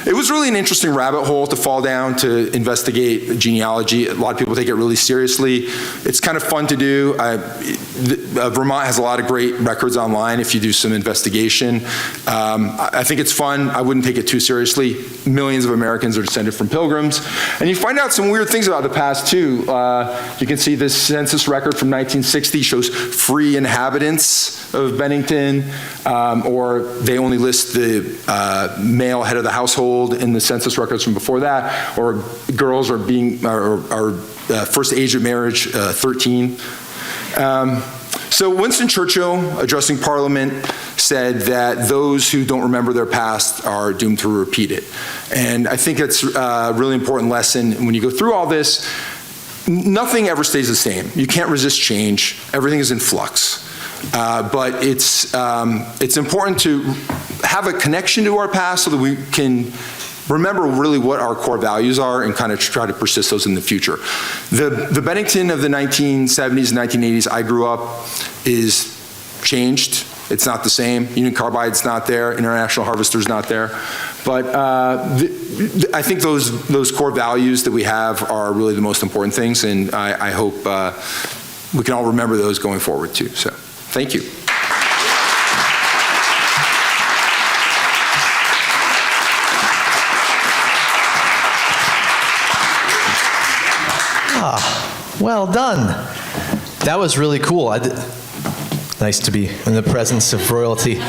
[SPEAKER 6] it was really an interesting rabbit hole to fall down to investigate genealogy. A lot of people take it really seriously. It's kind of fun to do. Vermont has a lot of great records online if you do some investigation. I think it's fun. I wouldn't take it too seriously. Millions of Americans are descended from pilgrims. And you find out some weird things about the past, too. You can see this census record from 1960 shows free inhabitants of Bennington, or they only list the male head of the household in the census records from before that, or girls are first age of marriage 13. So Winston Churchill, addressing Parliament, said that those who don't remember their past are doomed to repeat it. And I think it's a really important lesson. When you go through all this, nothing ever stays the same. You can't resist change. Everything is in flux. But it's important to have a connection to our past so that we can remember really what our core values are and kind of try to persist those in the future. The Bennington of the 1970s and 1980s I grew up is changed. It's not the same. Union Carbide's not there. International Harvester's not there. But I think those core values that we have are really the most important things, and I hope we can all remember those going forward too. So, thank you.
[SPEAKER 2] Well done. That was really cool. Nice to be in the presence of royalty.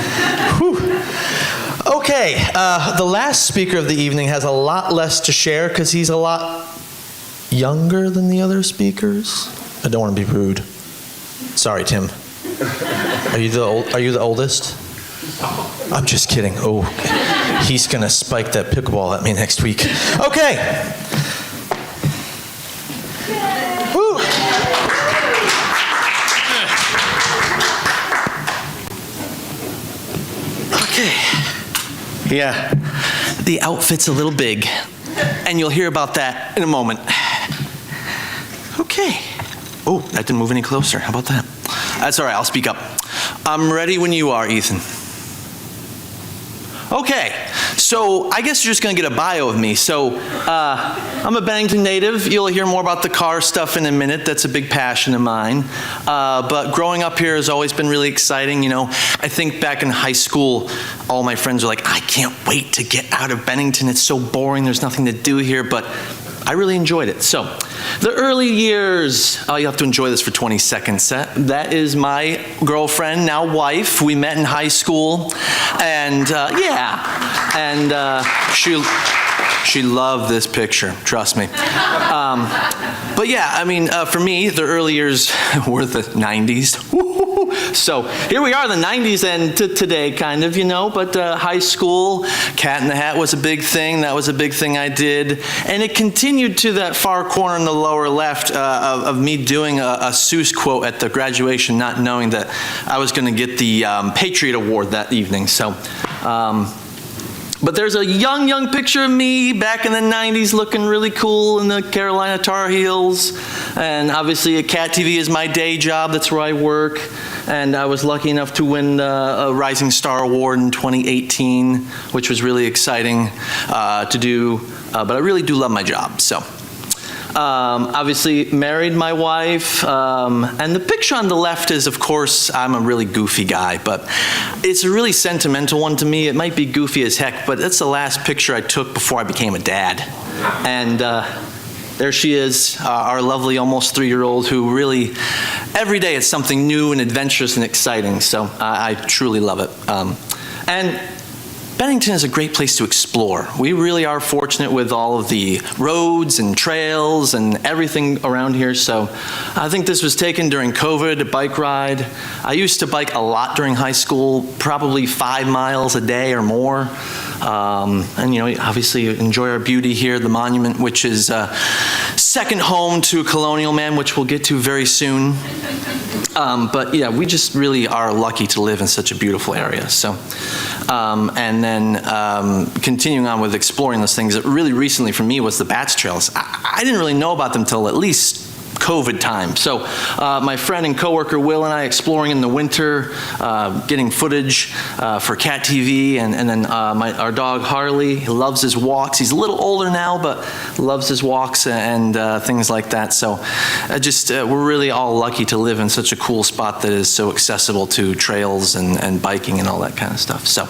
[SPEAKER 2] Whew. Okay, the last speaker of the evening has a lot less to share because he's a lot younger than the other speakers. I don't want to be rude. Sorry, Tim. Are you the oldest? I'm just kidding. Oh, he's gonna spike that pickleball at me next week. Okay. Woo.
[SPEAKER 7] Okay. Yeah, the outfit's a little big, and you'll hear about that in a moment. Okay. Oh, that didn't move any closer. How about that? That's all right, I'll speak up. I'm ready when you are, Ethan. Okay, so I guess you're just gonna get a bio of me. So, I'm a Bennington native. You'll hear more about the car stuff in a minute. That's a big passion of mine. But growing up here has always been really exciting. You know, I think back in high school, all my friends were like, I can't wait to get out of Bennington. It's so boring, there's nothing to do here. But I really enjoyed it. So, the early years, you have to enjoy this for 20 seconds. That is my girlfriend, now wife. We met in high school, and She loved this picture, trust me. But yeah, I mean, for me, the early years were the 90s. So here we are, the 90s and to today, kind of, but high school, Cat in the Hat was a big thing. That was a big thing I did. And it continued to that far corner in the lower left of me doing a Seuss quote at the graduation, not knowing that I was going to get the Patriot Award that evening. So, but there's a young picture of me back in the 90s looking really cool in the Carolina Tar Heels. And obviously Cat TV is my day job. That's where I work. And I was lucky enough to win a Rising Star Award in 2018, which was really exciting to do. But I really do love my job. So obviously married my wife. And the picture on the left is, of course, I'm a really goofy guy, but it's a really sentimental one to me. It might be goofy as heck, but it's the last picture I took before I became a dad. And there she is, our lovely almost 3-year-old who really, every day it's something new and adventurous and exciting. So I truly love it. And Bennington is a great place to explore. We really are fortunate with all of the roads and trails and everything around here. So I think this was taken during COVID, a bike ride. I used to bike a lot during high school, probably 5 miles a day or more. And obviously enjoy our beauty here, the monument, which is second home to Colonial Man, which we'll get to very soon. But yeah, we just really are lucky to live in such a beautiful area. So, and then continuing on with exploring those things, that really recently for me was the Bats Trails. I didn't really know about them till at least COVID time. So my friend and coworker Will and I exploring in the winter, getting footage for Cat TV, and then our dog Harley, he loves his walks. He's a little older now, but loves his walks and things like that. So we're really all lucky to live in such a cool spot that is so accessible to trails and biking and all that kind of stuff. So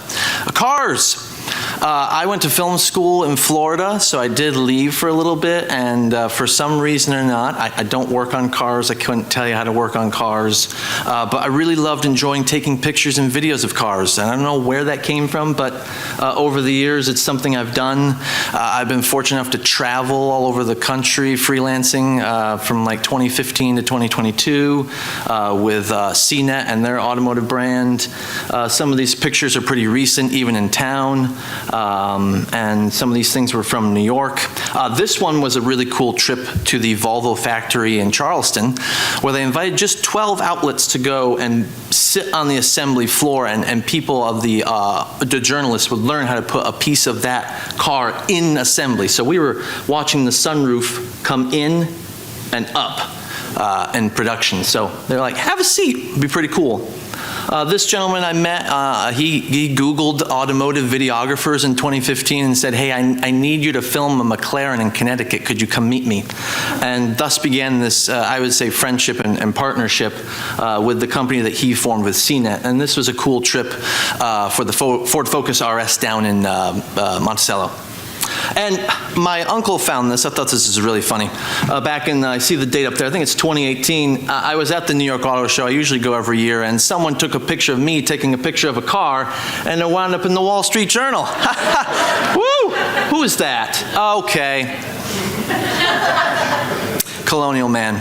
[SPEAKER 7] cars. I went to film school in Florida, so I did leave for a little bit, and for some reason or not, I don't work on cars. I couldn't tell you how to work on cars, but I really loved enjoying taking pictures and videos of cars, and I don't know where that came from, but over the years, it's something I've done. I've been fortunate enough to travel all over the country freelancing from like 2015 to 2022 with CNET and their automotive brand. Some of these pictures are pretty recent, even in town. And some of these things were from New York. This one was a really cool trip to the Volvo factory in Charleston, where they invited just 12 outlets to go and sit on the assembly floor, and people of the journalists would learn how to put a piece of that car in assembly. So we were watching the sunroof come in and up in production. So they're like, have a seat, it'd be pretty cool. This gentleman I met, he Googled automotive videographers in 2015 and said, hey, I need you to film a McLaren in Connecticut. Could you come meet me? And thus began this, I would say, friendship and partnership with the company that he formed with CNET. And this was a cool trip for the Ford Focus RS down in Monticello. And my uncle found this. I thought this was really funny. Back in, I see the date up there, I think it's 2018. I was at the New York Auto Show. I usually go every year, and someone took a picture of me taking a picture of a car, and it wound up in the Wall Street Journal. Woo! Who is that? Okay. Colonial Man.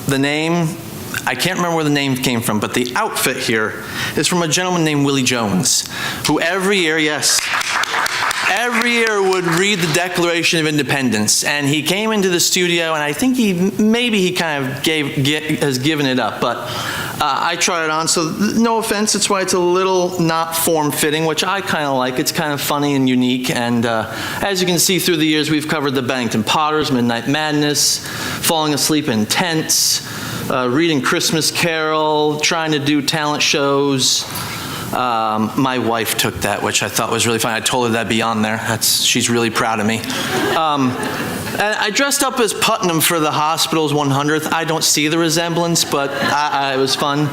[SPEAKER 7] The name, I can't remember where the name came from, but the outfit here is from a gentleman named Willie Jones, who every year, every year would read the Declaration of Independence, and he came into the studio, and I think he kind of has given it up, but I tried it on, so no offense, it's why it's a little not form-fitting, which I kind of like. It's kind of funny and unique, and as you can see through the years, we've covered the Bennington Potters, Midnight Madness, Falling Asleep in Tents, reading Christmas Carol, trying to do talent shows. My wife took that, which I thought was really funny. I told her that'd be on there. She's really proud of me. And I dressed up as Putnam for the hospital's 100th. I don't see the resemblance, but it was fun.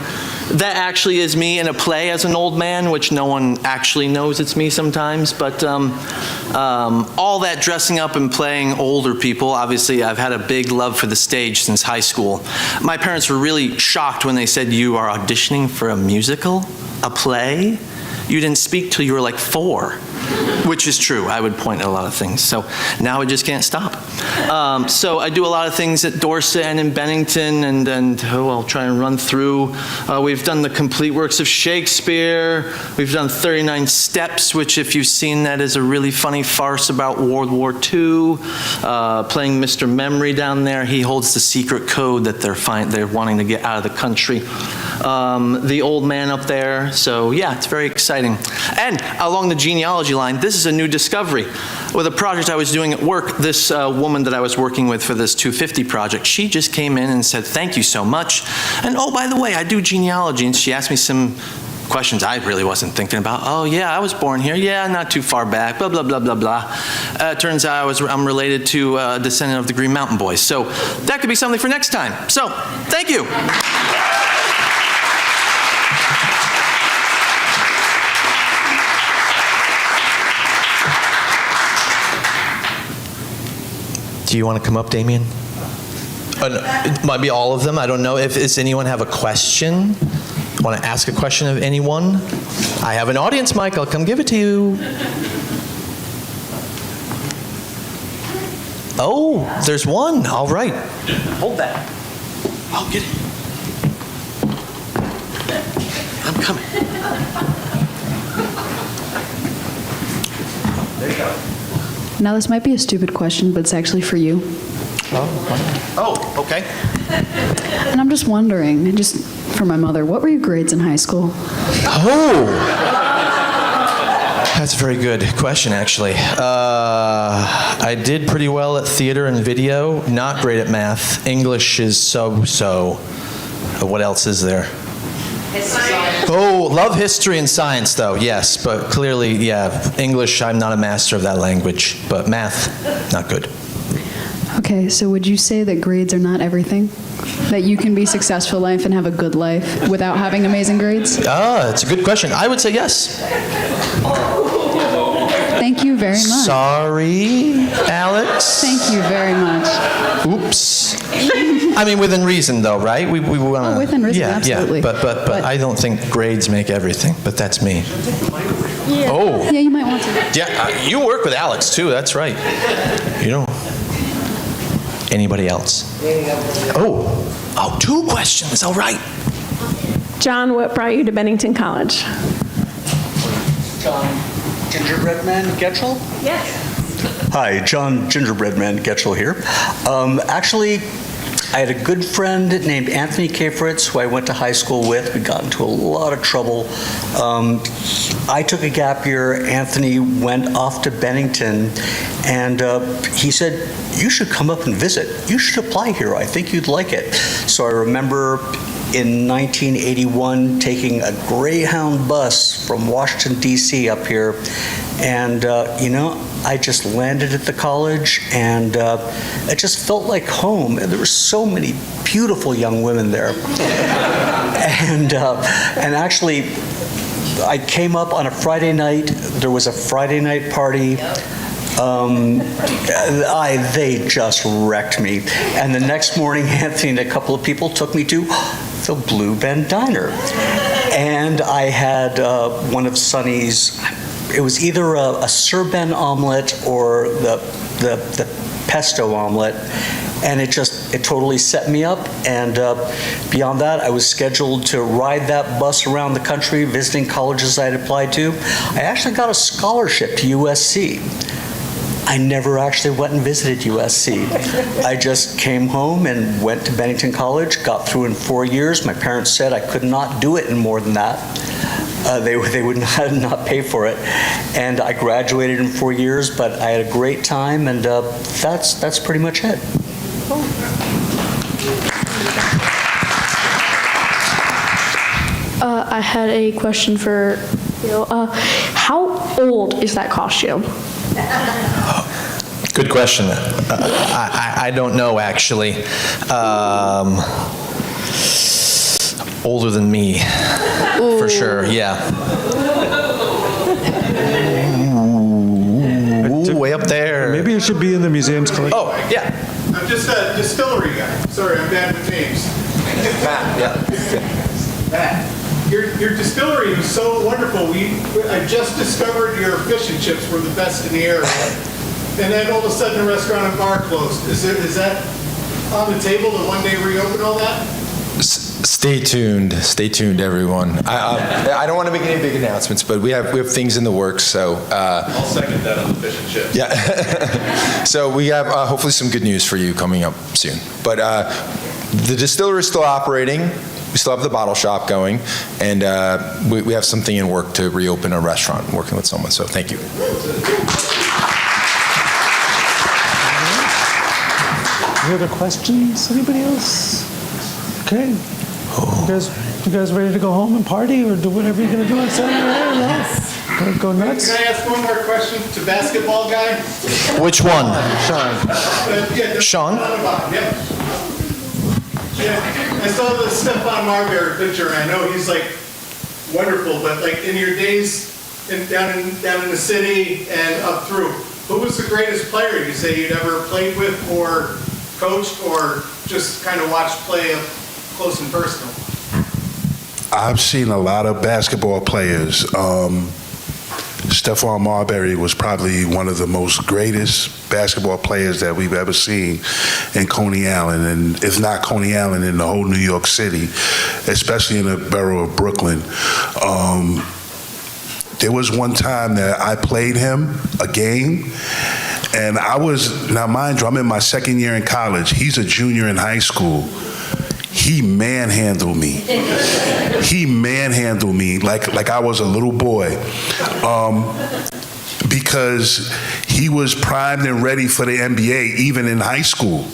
[SPEAKER 7] That actually is me in a play as an old man, which no one actually knows it's me sometimes. But all that dressing up and playing older people, obviously I've had a big love for the stage since high school. My parents were really shocked when they said, you are auditioning for a musical? A play? You didn't speak till you were like 4. which is true. I would point at a lot of things. So now I just can't stop. So I do a lot of things at Dorset and in Bennington, and I'll try and run through. We've done the complete works of Shakespeare. We've done 39 Steps, which, if you've seen that, is a really funny farce about World War II. Playing Mr. Memory down there. He holds the secret code that they're wanting to get out of the country. The Old Man up there. So yeah, it's very exciting. And along the genealogy line, this is a new discovery. With a project I was doing at work, this woman that I was working with for this 250 project, she just came in and said, "Thank you so much. And oh, by the way, I do genealogy." And she asked me some questions I really wasn't thinking about. "Oh yeah, I was born here. Yeah, not too far back, blah, blah, blah, blah, blah." Turns out I'm related to a descendant of the Green Mountain Boys. So that could be something for next time. So, thank you. Do you want to come up, Damien? No, it might be all of them. I don't know. Does anyone have a question? Want to ask a question of anyone? I have an audience mic. I'll come give it to you. Oh, there's one. All right. Hold that. I'll get it. I'm coming. There you go.
[SPEAKER 8] Now, this might be a stupid question, but it's actually for you.
[SPEAKER 7] Oh, okay.
[SPEAKER 8] And I'm just wondering, just for my mother, what were your grades in high school?
[SPEAKER 7] Oh! That's a very good question, actually. I did pretty well at theater and video, not great at math. English is so-so. What else is there? Oh, love history and science, though, yes. But clearly, yeah, English, I'm not a master of that language. But math, not good.
[SPEAKER 8] Okay, so would you say that grades are not everything? That you can be successful in life and have a good life without having amazing grades?
[SPEAKER 7] That's a good question. I would say yes.
[SPEAKER 8] Thank you very much.
[SPEAKER 7] Sorry, Alex.
[SPEAKER 8] Thank you very much.
[SPEAKER 7] Oops. I mean, within reason, though, right? We want to.
[SPEAKER 8] Oh, within reason,
[SPEAKER 7] yeah,
[SPEAKER 8] absolutely.
[SPEAKER 7] Yeah, but I don't think grades make everything. But that's me.
[SPEAKER 8] Yeah.
[SPEAKER 7] Oh.
[SPEAKER 8] Yeah, you might want to.
[SPEAKER 7] Yeah, you work with Alex too. That's right. You know. Anybody else? Oh, two questions. All right.
[SPEAKER 9] John, what brought you to Bennington College?
[SPEAKER 5] John Gingerbread Man Getchell?
[SPEAKER 9] Yes.
[SPEAKER 5] Hi, John Gingerbread Man Getchell here. Actually, I had a good friend named Anthony Kafritz who I went to high school with. We got into a lot of trouble. I took a gap year. Anthony went off to Bennington, and he said, "You should come up and visit. You should apply here. I think you'd like it." So I remember in 1981 taking a Greyhound bus from Washington, D.C. up here, and I just landed at the college, and it just felt like home. And there were so many beautiful young women there. And actually, I came up on a Friday night. There was a Friday night party. They just wrecked me. And the next morning, Anthony and a couple of people took me to the Blue Bend Diner. And I had one of Sonny's, it was either a Sir Ben omelet or the pesto omelet. And it totally set me up. And beyond that, I was scheduled to ride that bus around the country, visiting colleges I had applied to. I actually got a scholarship to USC. I never actually went and visited USC. I just came home and went to Bennington College, got through in 4 years. My parents said I could not do it in more than that. They would not pay for it. And I graduated in 4 years, but I had a great time, and that's pretty much it.
[SPEAKER 9] I had a question for you. How old is that costume?
[SPEAKER 7] Good question. I don't know, actually. Older than me, for sure, yeah. Ooh, way up there.
[SPEAKER 1] Maybe it should be in the museum's collection.
[SPEAKER 7] Oh, yeah.
[SPEAKER 10] I'm just a distillery guy. Sorry, I'm bad with names.
[SPEAKER 7] Matt, yeah.
[SPEAKER 10] Matt. Your distillery was so wonderful. I just discovered your fish and chips were the best in the area. And then all of a sudden the restaurant and bar closed. Is that on the table to one day reopen all that?
[SPEAKER 6] Stay tuned, everyone. I don't want to make any big announcements, but we have things in the works. So
[SPEAKER 11] I'll second that on the fish and chips.
[SPEAKER 6] Yeah. So we have hopefully some good news for you coming up soon. But the distillery is still operating. We still have the bottle shop going, and we have something in work to reopen a restaurant, working with someone. So thank you.
[SPEAKER 1] Any other questions? Anybody else? Okay. You guys ready to go home and party, or do whatever you're gonna do on Saturday? No? Go nuts?
[SPEAKER 10] Can I ask one more question to basketball guy?
[SPEAKER 7] Which one?
[SPEAKER 10] Yeah,
[SPEAKER 7] Shawn?
[SPEAKER 10] Yeah. Yeah, I saw the Stephon Marbury picture, and I know he's like wonderful, but like in your days down in the city and up through, who was the greatest player you say you'd ever played with or coached or just kind of watched play up close and personal?
[SPEAKER 4] I've seen a lot of basketball players. Stephon Marbury was probably one of the most greatest basketball players that we've ever seen in Coney Island, and if not Coney Island, in the whole New York City, especially in the borough of Brooklyn. There was one time that I played him a game, and now mind you, I'm in my second year in college. He's a junior in high school. He manhandled me. He manhandled me like I was a little boy, because he was primed and ready for the NBA even in high school.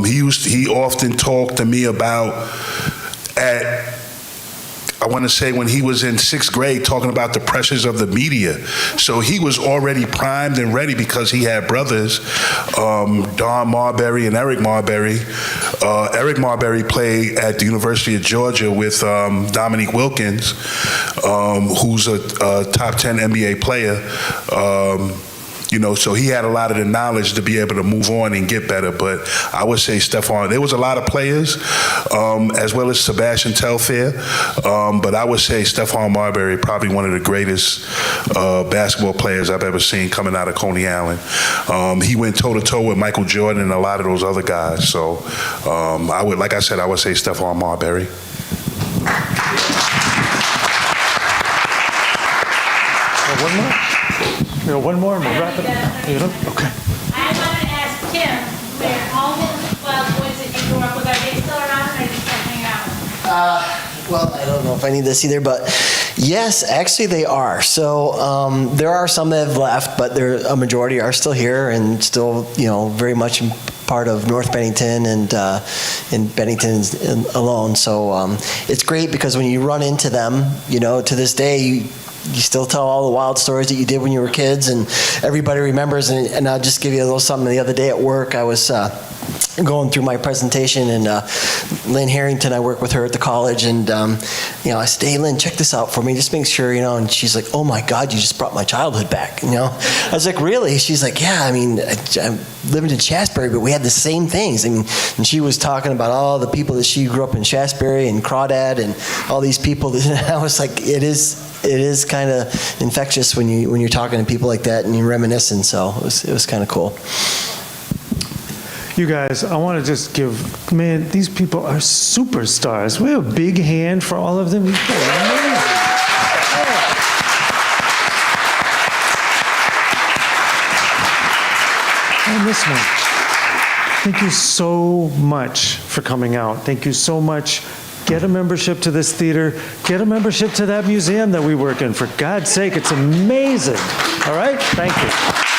[SPEAKER 4] He often talked to me about I want to say when he was in 6th grade, talking about the pressures of the media. So he was already primed and ready because he had brothers, Don Marbury and Eric Marbury. Eric Marbury played at the University of Georgia with Dominique Wilkins, who's a top 10 NBA player. So he had a lot of the knowledge to be able to move on and get better. But I would say Stephon. There was a lot of players, as well as Sebastian Telfair. But I would say Stephon Marbury, probably one of the greatest basketball players I've ever seen coming out of Coney Island. He went toe-to-toe with Michael Jordan and a lot of those other guys. So I would say Stephon Marbury.
[SPEAKER 1] One more? One more and we'll wrap it up. Okay.
[SPEAKER 12] I wanted to ask Tim, where all the wild boys that you grew up with, are they still around or are they still hanging out?
[SPEAKER 3] Well, I don't know if I need this either, but yes, actually they are. So there are some that have left, but a majority are still here and still, very much part of North Bennington and in Bennington alone. So it's great because when you run into them, to this day, you still tell all the wild stories that you did when you were kids, and everybody remembers. And I'll just give you a little something. The other day at work, I was going through my presentation, and Lynn Harrington, I work with her at the college, and I said, "Hey, Lynn, check this out for me. Just make sure, And she's like, "Oh my God, you just brought my childhood back." I was like, "Really?" She's like, "Yeah. I mean, I'm living in Shasbury, but we had the same things." And she was talking about all the people that she grew up in Shasbury and Crawdad and all these people. I was like, it is kind of infectious when you're talking to people like that and you're reminiscing. So it was kind of cool.
[SPEAKER 1] You guys, I want to just these people are superstars. We have a big hand for all of them. These people are amazing. And this one, thank you so much for coming out. Thank you so much. Get a membership to this theater. Get a membership to that museum that we work in. For God's sake, it's amazing. All right? Thank you.